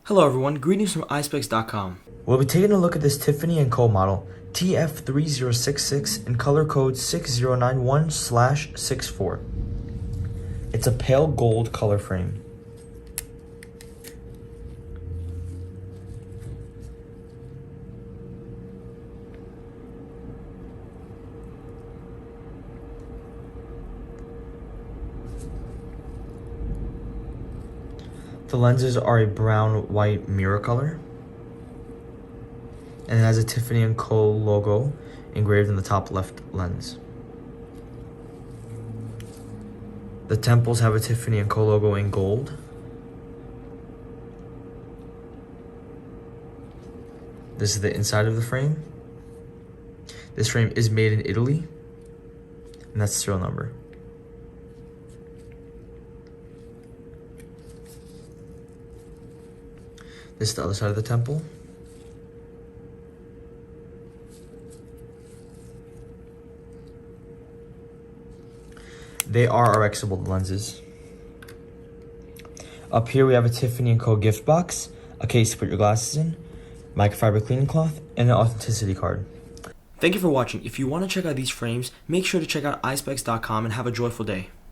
Hello everyone, greetings from Eyespecs.com. We'll be taking a look at this Tiffany & Co. model TF3066 in color code 6091/64. It's a pale gold color frame. The lenses are a brown-white mirror color, and it has a Tiffany & Co. logo engraved in the top left lens. The temples have a Tiffany & Co. logo in gold. This is the inside of the frame. This frame is made in Italy, and that's the serial number. This is the other side of the temple. They are RXable lenses. Up here we have a Tiffany & Co. gift box, a case to put your glasses in, microfiber cleaning cloth, and an authenticity card. Thank you for watching. If you want to check out these frames, make sure to check out Eyespecs.com and have a joyful day.